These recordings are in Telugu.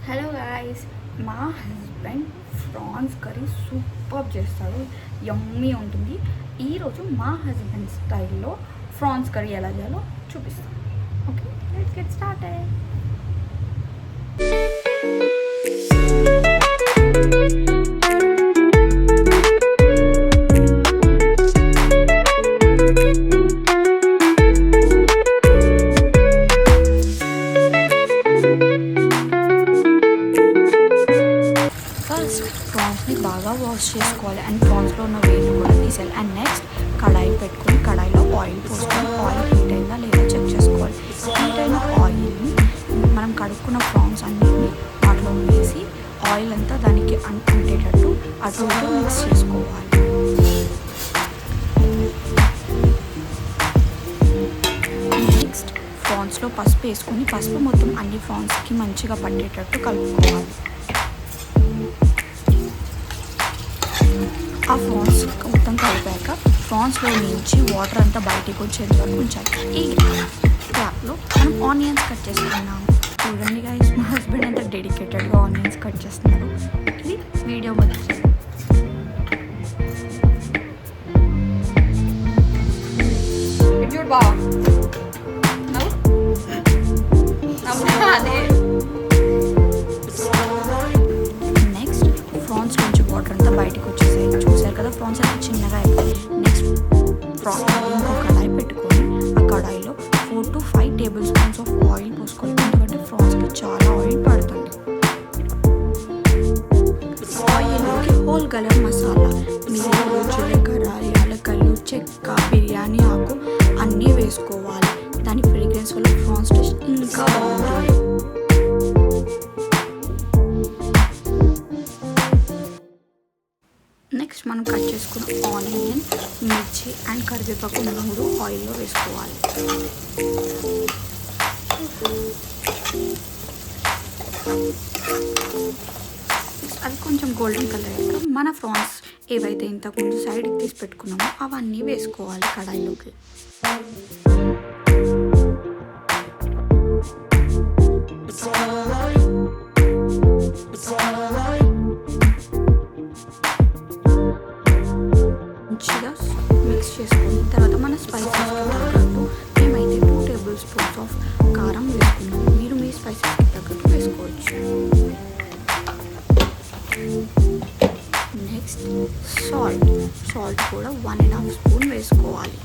హలో గాయస్, మా హస్బెండ్ ప్రాన్స్ కర్రీ సూపర్ చేస్తాడు, యమ్మీ ఉంటుంది. ఈరోజు మా హస్బెండ్ స్టైల్లో ప్రాన్స్ కర్రీ ఎలా చేయాలో చూపిస్తాను. Okay, let's get started. ప్రాన్స్ని బాగా వాష్ చేసుకోవాలి అండ్ ప్రాన్స్లో ఉన్న వేలు కూడా తీసేయాలి. అండ్ నెక్స్ట్ కడాయి పెట్టుకొని కడాయిలో ఆయిల్ పోసుకొని ఆయిల్ హీట్ అయిందా లేదా చెక్ చేసుకోవాలి. హీట్ అయిన ఆయిల్ని మనం కడుక్కున్న ప్రాన్స్ అన్నిటిని వాటిలో వేసి ఆయిల్ అంతా దానికి అంటేటట్టు అటు ఇటు మిక్స్ చేసుకోవాలి. నెక్స్ట్ ప్రాన్స్లో పసుపు వేసుకొని పసుపు మొత్తం అన్ని ప్రాన్స్కి మంచిగా పట్టేటట్టు కలుపుకోవాలి. ఆ ప్రాన్స్ మొత్తం కలిపాక ప్రాన్స్లో నుంచి వాటర్ అంతా బయటికి వచ్చేంత వరకు ఉంచాలి. ఈ గ్యాప్లో మనం ఆనియన్స్ కట్ చేసుకున్నాము. చూడండి గైస్, మా హస్బెండ్ ఎంత డెడికేటెడ్గా ఆనియన్స్ కట్ చేస్తున్నారు. ఇది వీడియో మొదలు అదే. నెక్స్ట్ ప్రాన్స్ నుంచి వాటర్ అంతా బయటకు వచ్చేసాయి. చూసారు కదా, ప్రాన్స్ అయితే చిన్నగా అయిపోయి. నెక్స్ట్ ఇంకో కడాయి పెట్టుకొని ఆ కడాయిలో 4 to 5 table spoons of oil పోసుకోవాలి. ఎందుకంటే ప్రాన్స్కి చాలా ఆయిల్ పడుతుంది. ఆయిల్లోకి హోల్ గరం మసాలా, మిరియాలు, జీలకర్ర, యాలకలు, చెక్క, బిర్యానీ ఆకు అన్నీ వేసుకోవాలి. దాని ఫ్రేగ్రెన్స్ వల్ల ప్రాన్స్ టేస్ట్ ఇంకా బాగుంటుంది. నెక్స్ట్ మనం కట్ చేసుకున్న ఆనియన్, మిర్చి అండ్ కరివేపాకు 3 ఆయిల్లో వేసుకోవాలి. అది కొంచెం గోల్డెన్ కలర్ అయ్యాక మన ప్రాన్స్ ఏవైతే ఇంతకుముందు సైడ్కి తీసి పెట్టుకున్నామో అవన్నీ వేసుకోవాలి కడాయిలోకి. మంచిగా మిక్స్ చేసుకుని తర్వాత మన స్పైసెస్కి తగ్గట్టు మేమైతే 2 టేబుల్ స్పూన్స్ ఆఫ్ కారం వేసుకున్నాము. మీరు మీ స్పైసెస్కి తగ్గట్టు వేసుకోవచ్చు. నెక్స్ట్ సాల్ట్ కూడా 1.5 స్పూన్ వేసుకోవాలి.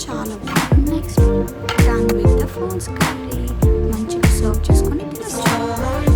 చాలా బాగుంది. నెక్స్ట్ దాని మీద ప్రాన్స్ కర్రీ.